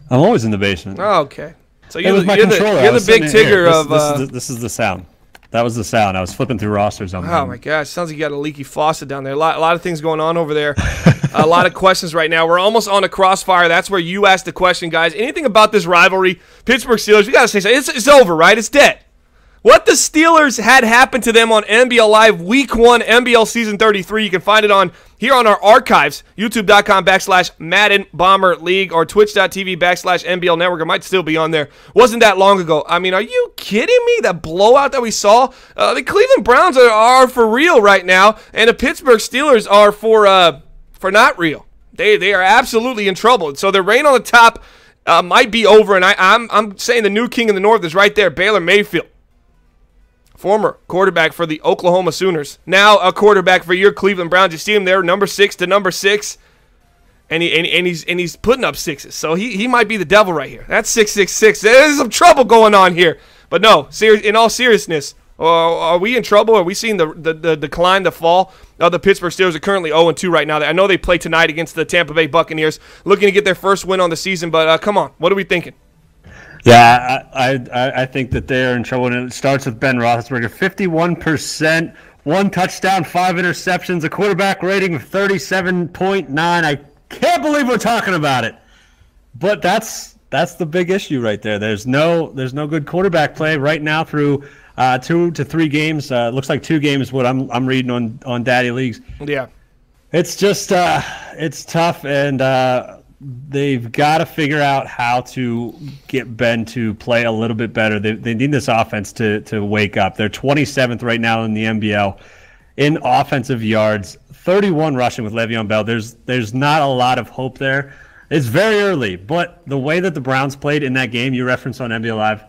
I'm always in the basement. Oh, okay. So you're the big Tigger of. This is the sound. That was the sound. I was flipping through rosters on Madden. Oh my gosh, sounds like you got a leaky faucet down there. A lot of things going on over there. A lot of questions right now. We're almost on a crossfire. That's where you ask the question, guys. Anything about this rivalry, Pittsburgh Steelers? We got to say something. It's over, right? It's dead. What the Steelers had happened to them on NBL Live Week 1, NBL Season 33. You can find it here on our archives, youtube.com/Madden Bomber League or twitch.tv/NBL Network. It might still be on there. Wasn't that long ago. I mean, are you kidding me? That blowout that we saw? The Cleveland Browns are for real right now, and the Pittsburgh Steelers are for not real. They are absolutely in trouble. So their reign on the top might be over, and I'm saying the new king in the North is right there, Baylor Mayfield. Former quarterback for the Oklahoma Sooners. Now a quarterback for your Cleveland Browns. You see him there, number 6 to number 6. And he's putting up sixes. So he might be the devil right here. That's 666. There's some trouble going on here. But no, in all seriousness, are we in trouble? Are we seeing the decline, the fall of the Pittsburgh Steelers? Are currently 0-2 right now. I know they play tonight against the Tampa Bay Buccaneers, looking to get their first win on the season. But come on, what are we thinking? Yeah, I think that they're in trouble, and it starts with Ben Roethlisberger. 51%, 1 touchdown, 5 interceptions, a quarterback rating of 37.9. I can't believe we're talking about it. But that's the big issue right there. There's no good quarterback play right now through 2 to 3 games. Looks like 2 games what I'm reading on Daddy Leagues. Yeah. It's just it's tough, and they've got to figure out how to get Ben to play a little bit better. They need this offense to wake up. They're 27th right now in the NBL in offensive yards, 31 rushing with Le'Veon Bell. There's not a lot of hope there. It's very early, but the way that the Browns played in that game you referenced on NBL Live,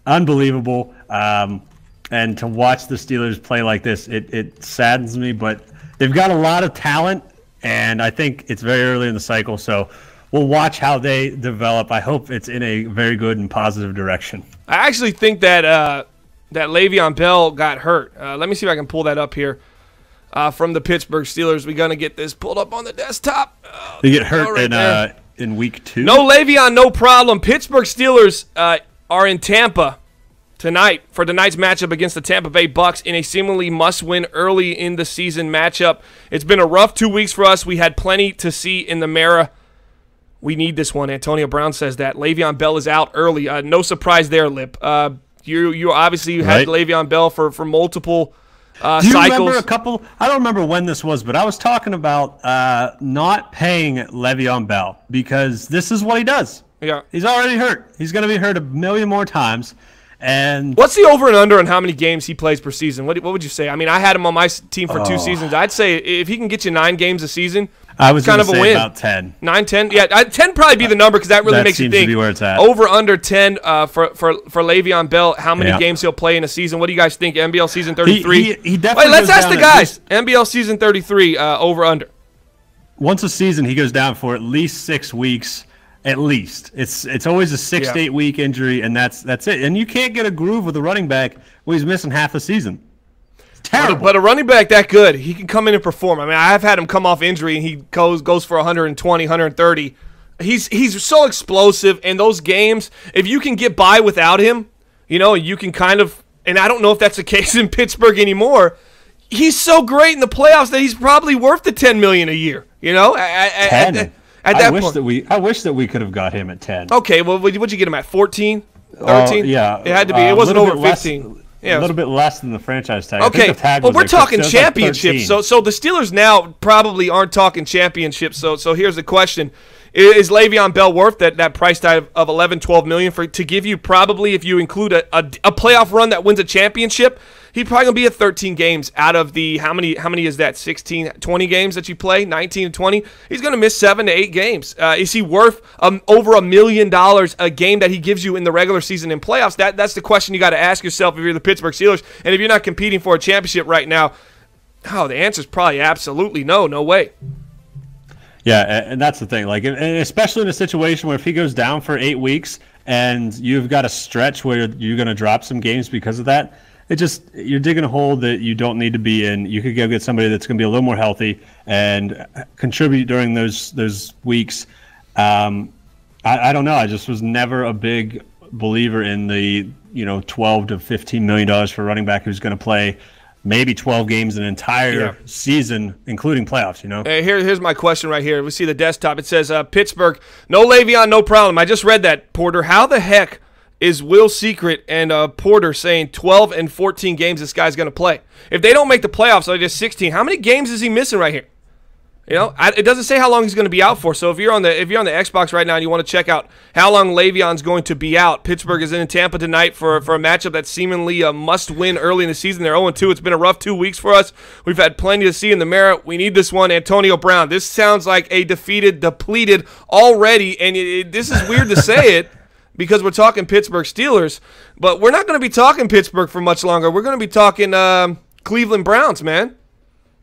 unbelievable. And to watch the Steelers play like this, it saddens me, but they've got a lot of talent. And I think it's very early in the cycle, so we'll watch how they develop. I hope it's in a very good and positive direction. I actually think that Le'Veon Bell got hurt. Let me see if I can pull that up here from the Pittsburgh Steelers. We're going to get this pulled up on the desktop. They get hurt in week 2? No Le'Veon, no problem. Pittsburgh Steelers are in Tampa tonight for tonight's matchup against the Tampa Bay Bucks in a seemingly must-win early in the season matchup. It's been a rough 2 weeks for us. We had plenty to see in the mirror. We need this one. Antonio Brown says that. Le'Veon Bell is out early. No surprise there, Lip. You obviously had Le'Veon Bell for multiple cycles. Do you remember a couple? I don't remember when this was, but I was talking about not paying Le'Veon Bell because this is what he does. Yeah, he's already hurt. He's going to be hurt a million more times. And what's the over and under on how many games he plays per season? What would you say? I mean, I had him on my team for 2 seasons. I'd say if he can get you 9 games a season, I was kind of a win. About 10. 9, 10. Yeah, 10 probably be the number because that really makes you think. That seems to be where it's at. Over under 10 for Le'Veon Bell. How many games he'll play in a season? What do you guys think? NBL season 33. He definitely. Wait, let's ask the guys. NBL season 33. Over under. Once a season, he goes down for at least 6 weeks. At least it's always a 6 to 8 week injury, and that's it. And you can't get a groove with a running back when he's missing half the season. It's terrible. But a running back that good, he can come in and perform. I mean, I've had him come off injury, and he goes for 120, 130. He's so explosive, and those games, if you can get by without him, you can kind of. And I don't know if that's the case in Pittsburgh anymore. He's so great in the playoffs that he's probably worth the $10 million a year. 10. At that point. I wish that we could have got him at 10. Okay, well, what'd you get him at? 14? 13? Yeah. It had to be. It wasn't over 15. Yeah, a little bit less than the franchise tag. Okay, but we're talking championships. Like so the Steelers now probably aren't talking championships. So here's the question. Is Le'Veon Bell worth that price tag of $11-12 million to give you probably, if you include a playoff run that wins a championship, he'd probably going to be at 13 games out of the, how many is that, 16, 20 games that you play, 19 and 20? He's going to miss 7 to 8 games. Is he worth over $1 million a game that he gives you in the regular season and playoffs? That's the question you got to ask yourself if you're the Pittsburgh Steelers. And if you're not competing for a championship right now, the answer is probably absolutely no way. Yeah, and that's the thing. Like, and especially in a situation where if he goes down for 8 weeks and you've got a stretch where you're going to drop some games because of that, you're digging a hole that you don't need to be in. You could go get somebody that's going to be a little more healthy and contribute during those weeks. I don't know. I just was never a big believer in the $12 to $15 million for a running back who's going to play maybe 12 games an entire season, including playoffs, Here's my question right here. We see the desktop. It says, Pittsburgh, no Le'Veon, no problem. I just read that, Porter. How the heck is Will Secret and Porter saying 12 and 14 games this guy's going to play? If they don't make the playoffs, so just 16, how many games is he missing right here? It doesn't say how long he's going to be out for. So if you're on the Xbox right now and you want to check out how long Le'Veon's going to be out, Pittsburgh is in Tampa tonight for a matchup that's seemingly a must-win early in the season. They're 0-2. It's been a rough 2 weeks for us. We've had plenty to see in the mirror. We need this one. Antonio Brown. This sounds like a depleted already, and this is weird to say it because we're talking Pittsburgh Steelers, but we're not going to be talking Pittsburgh for much longer. We're going to be talking Cleveland Browns, man.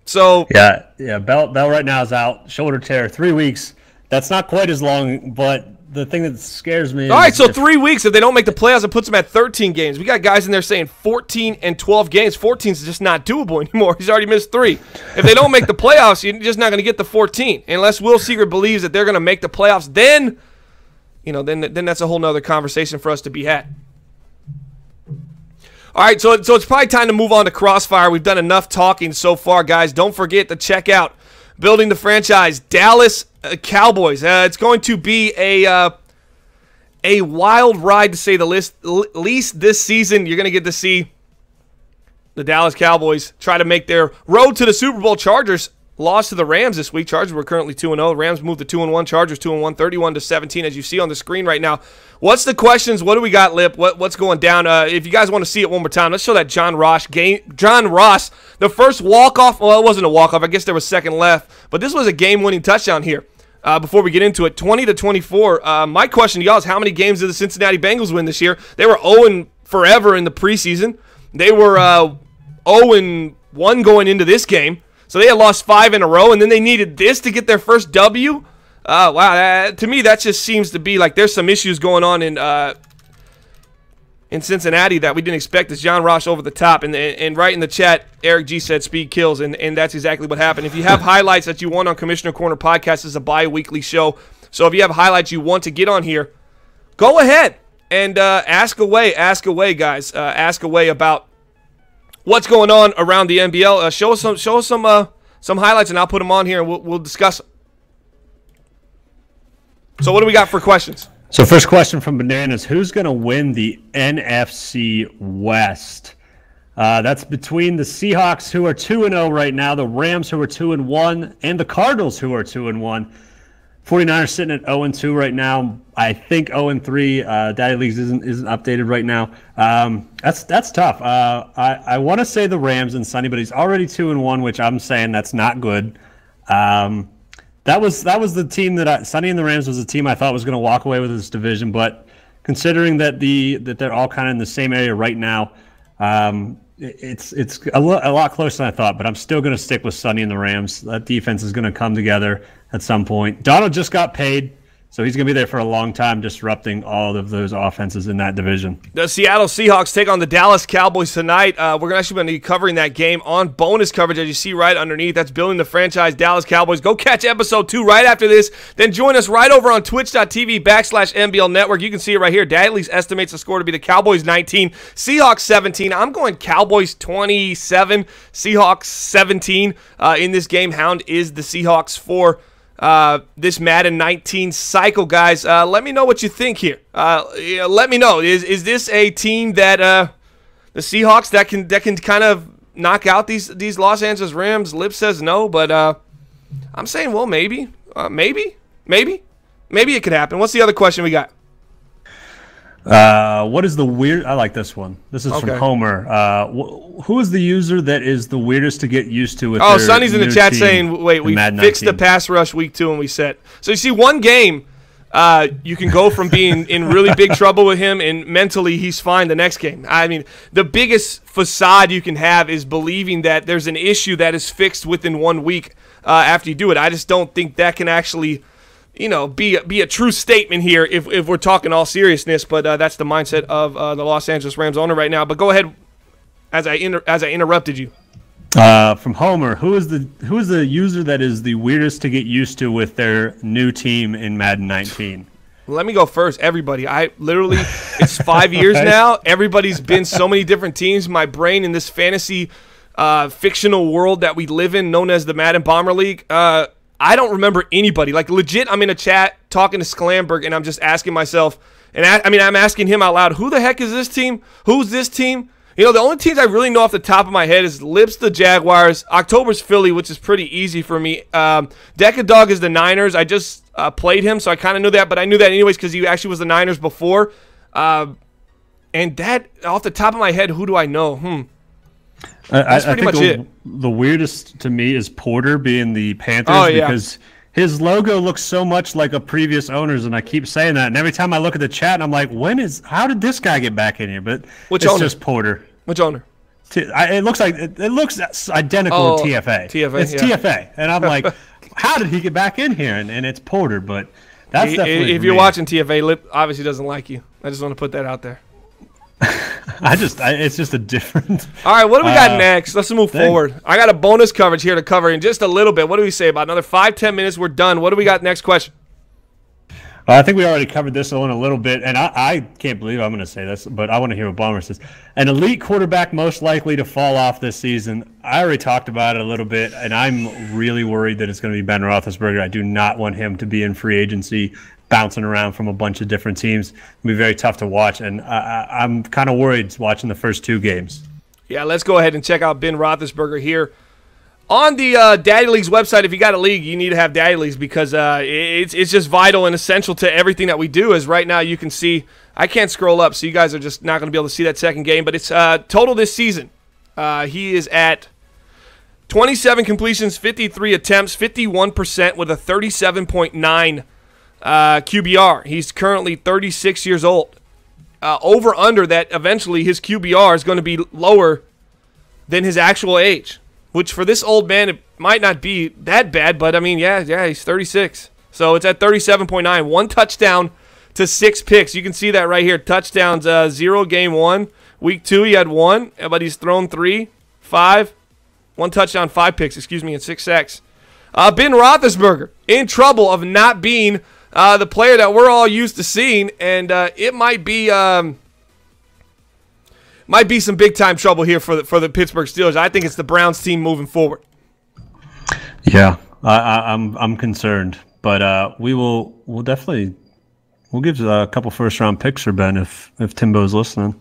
So yeah. Bell right now is out, shoulder tear, 3 weeks. That's not quite as long, but the thing that scares me. All right, so 3 weeks. If they don't make the playoffs, it puts them at 13 games. We got guys in there saying 14 and 12 games. 14 is just not doable anymore. He's already missed 3. If they don't make the playoffs, you're just not going to get the 14. Unless Will Secret believes that they're going to make the playoffs, then that's a whole nother conversation for us to be had. All right, so it's probably time to move on to Crossfire. We've done enough talking so far, guys. Don't forget to check out Building the Franchise, Dallas Cowboys. It's going to be a wild ride, to say the least, this season. You're going to get to see the Dallas Cowboys try to make their road to the Super Bowl. Chargers lost to the Rams this week. Chargers were currently 2-0. Rams moved to 2-1. Chargers 2-1, 31-17, as you see on the screen right now. What's the questions? What do we got, Lip? What's going down? If you guys want to see it one more time, let's show that John Ross game. John Ross, the first walk-off. Well, it wasn't a walk-off. I guess there was second left. But this was a game-winning touchdown here. Before we get into it, 20-24. My question to y'all is, how many games did the Cincinnati Bengals win this year? They were 0 forever in the preseason. They were 0-1 going into this game. So they had lost 5 in a row, and then they needed this to get their first W. Wow, to me, that just seems to be like there's some issues going on in Cincinnati that we didn't expect. As John Ross over the top, and right in the chat, Eric G said speed kills, and that's exactly what happened. If you have highlights that you want on Commissioner Corner Podcast, this is a bi-weekly show. So if you have highlights you want to get on here, go ahead and ask away, guys. Ask away about what's going on around the NBL. Show us some highlights, and I'll put them on here, and we'll discuss them. So what do we got for questions? So first question from Bananas: who's going to win the NFC West? That's between the Seahawks, who are 2-0 right now, the Rams, who are 2-1, and the Cardinals, who are 2-1. 49ers sitting at 0-2 right now. I think 0-3. Daddy Leagues isn't updated right now. That's tough. I want to say the Rams and Sonny, but he's already 2-1, which I'm saying that's not good. That was the team that Sonny and the Rams was the team I thought was going to walk away with this division. But considering that they're all kind of in the same area right now, it's a lot closer than I thought. But I'm still going to stick with Sonny and the Rams. That defense is going to come together at some point. Donald just got paid, so he's going to be there for a long time, disrupting all of those offenses in that division. The Seattle Seahawks take on the Dallas Cowboys tonight. We're actually going to be covering that game on bonus coverage, as you see right underneath. That's Building the Franchise, Dallas Cowboys. Go catch episode 2 right after this. Then join us right over on twitch.tv/NBL Network. You can see it right here. Dadley's estimates the score to be the Cowboys 19, Seahawks 17. I'm going Cowboys 27, Seahawks 17 in this game. Hound is the Seahawks for this Madden 19 cycle, guys. Let me know what you think here. Let me know. Is this a team that the Seahawks that can kind of knock out these Los Angeles Rams? Lip says no, but I'm saying, well, maybe it could happen. What's the other question we got? What is the weird? I like this one. This is from Homer. Who is the user that is the weirdest to get used to? With Sonny's in the chat saying, "Wait, we fixed the pass rush week 2 and we set." So you see, one game, you can go from being in really big trouble with him and mentally he's fine the next game. I mean, the biggest facade you can have is believing that there's an issue that is fixed within 1 week after you do it. I just don't think that can actually, be a true statement here if we're talking all seriousness. But that's the mindset of the Los Angeles Rams owner right now. But go ahead, as I interrupted you. From Homer, who is the user that is the weirdest to get used to with their new team in Madden 19? Let me go first. Everybody, it's 5 years now. Everybody's been so many different teams. My brain in this fantasy fictional world that we live in, known as the Madden Bomber League. I don't remember anybody. Like, legit, I'm in a chat talking to Sklamberg, and I'm just asking myself, I'm asking him out loud, who the heck is this team? Who's this team? The only teams I really know off the top of my head is Lips, the Jaguars, October's Philly, which is pretty easy for me. Decadog is the Niners. I just played him, so I kind of knew that, but I knew that anyways because he actually was the Niners before. And that, off the top of my head, who do I know? That's pretty much it. The weirdest to me is Porter being the Panthers because his logo looks so much like a previous owner's, and I keep saying that. And every time I look at the chat, I'm like, how did this guy get back in here? But it's just Porter. Which owner? It looks identical to TFA. TFA, it's TFA, and I'm like, how did he get back in here? And it's Porter, but that's definitely. If you're watching TFA, Lip obviously doesn't like you. I just want to put that out there. It's just a different. All right, what do we got next? Let's move forward. I got a bonus coverage here to cover in just a little bit. What do we say? About another 5-10 minutes, we're done. What do we got next? Question. I think we already covered this one a little bit, and I can't believe I'm going to say this, but I want to hear what Bomber says. An elite quarterback most likely to fall off this season. I already talked about it a little bit, and I'm really worried that it's going to be Ben Roethlisberger. I do not want him to be in free agency, bouncing around from a bunch of different teams. It'll be very tough to watch, and I'm kind of worried watching the first 2 games. Yeah, let's go ahead and check out Ben Roethlisberger here. On the Daddy Leagues website, if you got a league, you need to have Daddy Leagues because it's just vital and essential to everything that we do. As right now you can see, I can't scroll up, so you guys are just not going to be able to see that second game. But it's total this season. He is at 27 completions, 53 attempts, 51% with a 37.9 QBR. He's currently 36 years old. Over under that, eventually his QBR is going to be lower than his actual age. Which for this old man, it might not be that bad, but I mean, yeah, he's 36. So it's at 37.9. 1 touchdown to 6 picks. You can see that right here. Touchdowns, 0 game 1. Week 2, he had 1, but he's thrown 3, 5. 1 touchdown, 5 picks, and 6 sacks. Ben Roethlisberger in trouble of not being the player that we're all used to seeing, and it might be some big time trouble here for the Pittsburgh Steelers. I think it's the Browns team moving forward. Yeah, I'm concerned, but we'll give a couple first round picks for Ben if Timbo's listening.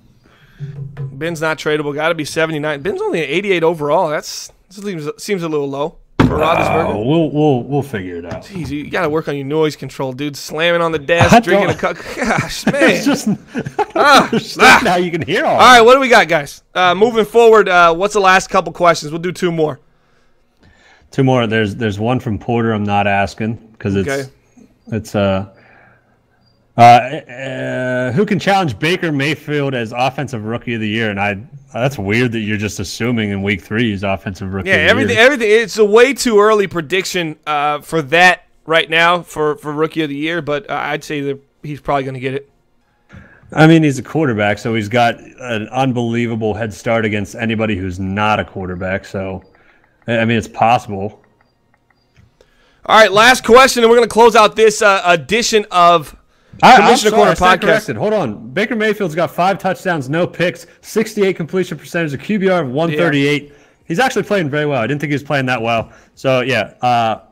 Ben's not tradable. Got to be 79. Ben's only an 88 overall. That seems a little low for Roethlisberger. We'll figure it out. Jeez, you got to work on your noise control, dude. Slamming on the desk, drinking a cup. Gosh, man. It's just now you can hear all right, what do we got, guys? Moving forward, what's the last couple questions? We'll do 2 more. 2 more. There's one from Porter I'm not asking because it's who can challenge Baker Mayfield as Offensive Rookie of the Year? And that's weird that you're just assuming in Week 3 he's Offensive Rookie of the Year. Yeah, everything. It's a way too early prediction for that right now for Rookie of the Year, but I'd say that he's probably going to get it. I mean, he's a quarterback, so he's got an unbelievable head start against anybody who's not a quarterback. So, I mean, it's possible. All right, last question, and we're going to close out this edition of Commissioner Corner Podcast. Hold on. Baker Mayfield's got 5 touchdowns, no picks, 68 completion percentage, a QBR of 138. Yeah. He's actually playing very well. I didn't think he was playing that well. So yeah.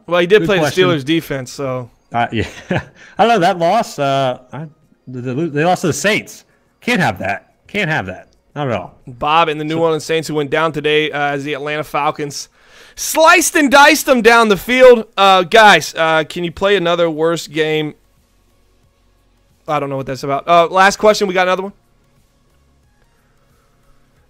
Well, he did play question. the Steelers defense, so. Yeah, I don't know that loss. They lost to the Saints. Can't have that. Can't have that. Not at all. Bob and the New Orleans Saints, who went down today as the Atlanta Falcons sliced and diced them down the field. Guys, can you play another worse game? I don't know what that's about. Last question. We got another one.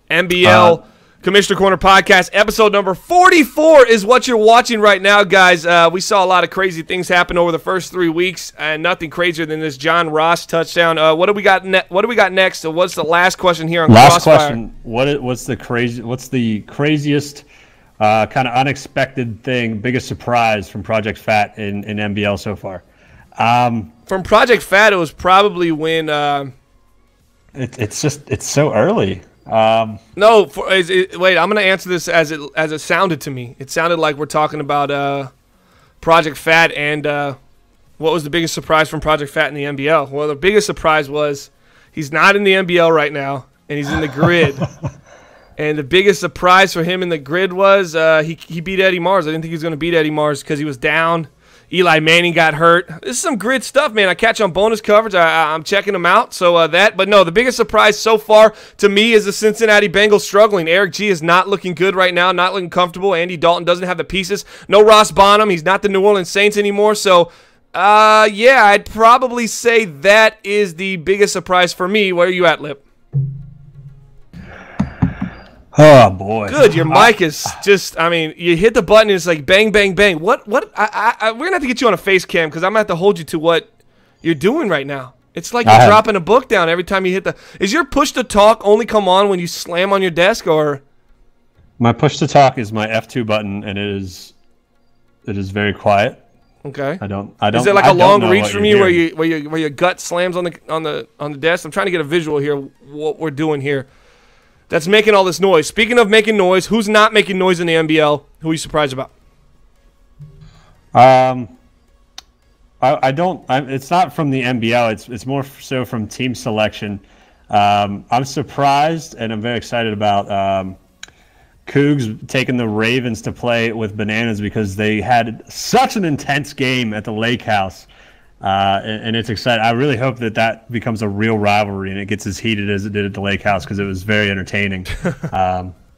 NBL Commissioner Corner Podcast, episode number 44 is what you're watching right now, guys. We saw a lot of crazy things happen over the first 3 weeks, and nothing crazier than this John Ross touchdown. What do we got? What do we got next? So what's the last question here on Last Crossfire? question. What's the craziest kind of unexpected thing, biggest surprise from Project Fat in NBL so far? From Project Fat, it was probably when it's so early. No, wait, I'm going to answer this as it sounded to me. It sounded like we're talking about Project Fat and what was the biggest surprise from Project Fat in the NBL? Well, the biggest surprise was he's not in the NBL right now, and he's in the grid. And the biggest surprise for him in the grid was he beat Eddie Mars. I didn't think he was going to beat Eddie Mars because he was down. Eli Manning got hurt. This is some grid stuff, man. I catch on bonus coverage. I'm checking them out. So but no, the biggest surprise so far to me is the Cincinnati Bengals struggling. Eric G is not looking good right now, not looking comfortable. Andy Dalton doesn't have the pieces. No Ross Bonham. He's not the New Orleans Saints anymore. So, yeah, I'd probably say that is the biggest surprise for me. Where are you at, Lip? Oh, boy. Good. Your mic is just, I mean, you hit the button and it's like bang, bang, bang. What? We're going to have to get you on a face cam because I'm going to have to hold you to what you're doing right now. It's like you're dropping a book down every time you hit the. Is your push to talk only come on when you slam on your desk or? My push to talk is my F2 button and it is very quiet. Okay. I don't. Is it like a long reach from you where your gut slams on the desk? I'm trying to get a visual here. What we're doing here. That's making all this noise. Speaking of making noise, who's not making noise in the NBL? Who are you surprised about? I don't. It's not from the NBL. It's more so from team selection. I'm surprised, and I'm very excited about Cougs taking the Ravens to play with Bananas because they had such an intense game at the Lake House. And it's exciting. I really hope that becomes a real rivalry and it gets as heated as it did at the Lake House because it was very entertaining.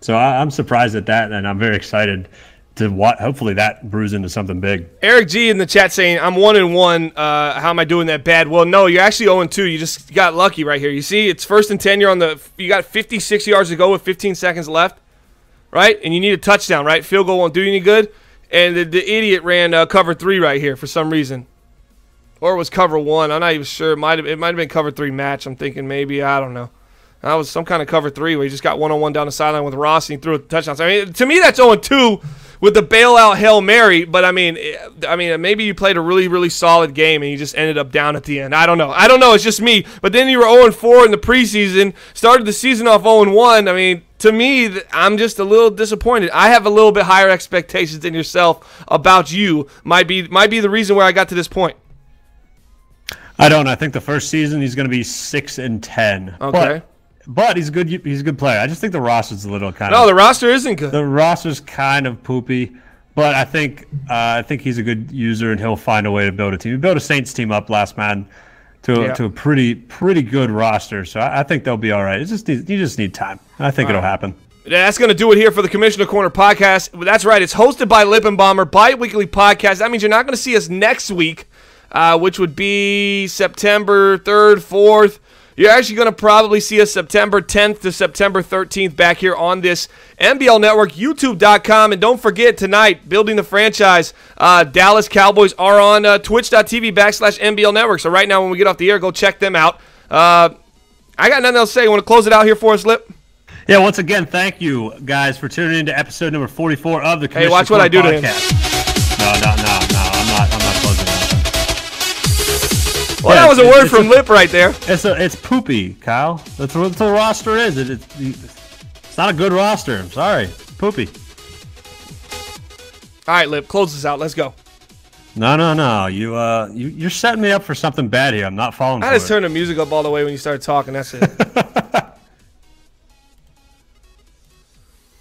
So I'm surprised at that, and I'm very excited to hopefully that brews into something big. Eric G in the chat saying, I'm 1-1. How am I doing that bad? Well, no, you're actually 0-2. You just got lucky right here. You see, it's 1st and 10. You got 56 yards to go with 15 seconds left, right? And you need a touchdown, right? Field goal won't do you any good. And the idiot ran cover 3 right here for some reason. Or it was cover 1. I'm not even sure. It might have been cover 3 match. I'm thinking maybe. I don't know. That was some kind of cover 3 where he just got 1-on-1 down the sideline with Ross and he threw a touchdown. So, I mean, to me, that's 0-2 with the bailout Hail Mary. But, I mean, maybe you played a really, really solid game and you just ended up down at the end. I don't know. It's just me. But then you were 0-4 in the preseason. Started the season off 0-1. I mean, to me, I'm just a little disappointed. I have a little bit higher expectations than yourself about you. Might be the reason where I got to this point. I don't. I think the first season he's going to be 6-10. Okay, but he's good. He's a good player. I just think the roster's a little kind of. No, the roster isn't good. The roster's kind of poopy, but I think he's a good user and he'll find a way to build a team. He built a Saints team up last Madden to a pretty good roster, so I think they'll be all right. You just need time. I think it'll happen. That's going to do it here for the Commissioner Corner podcast. That's right. It's hosted by Lip and Bomber, bi-weekly podcast. That means you're not going to see us next week. Which would be September 3rd, 4th. You're actually going to probably see us September 10th to September 13th back here on this NBL Network, YouTube.com. And don't forget, tonight, building the franchise, Dallas Cowboys are on twitch.tv/NBL Network. So right now when we get off the air, go check them out. I got nothing else to say. You want to close it out here for us, Lip? Yeah, once again, thank you, guys, for tuning in to episode number 44 of the Commissioner watch what I do podcast. To him. No, I'm not closing it. Well, that was a word from Lip right there. It's poopy, Kyle. That's what the roster is. It's not a good roster. I'm sorry. Poopy. All right, Lip, close this out. Let's go. No. You're setting me up for something bad here. I'm not falling for it. I just turned the music up all the way when you started talking. That's it.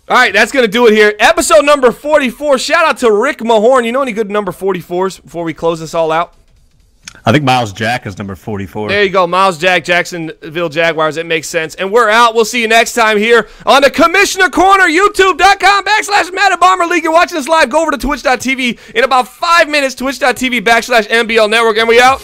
All All right, that's going to do it here. Episode number 44. Shout out to Rick Mahorn. You know any good number 44s before we close this all out? I think Miles Jack is number 44. There you go. Miles Jack, Jacksonville Jaguars. It makes sense. And we're out. We'll see you next time here on the Commissioner Corner, youtube.com/Madden Bomber League. You're watching this live. Go over to twitch.tv in about 5 minutes, twitch.tv/MBL Network. And we out.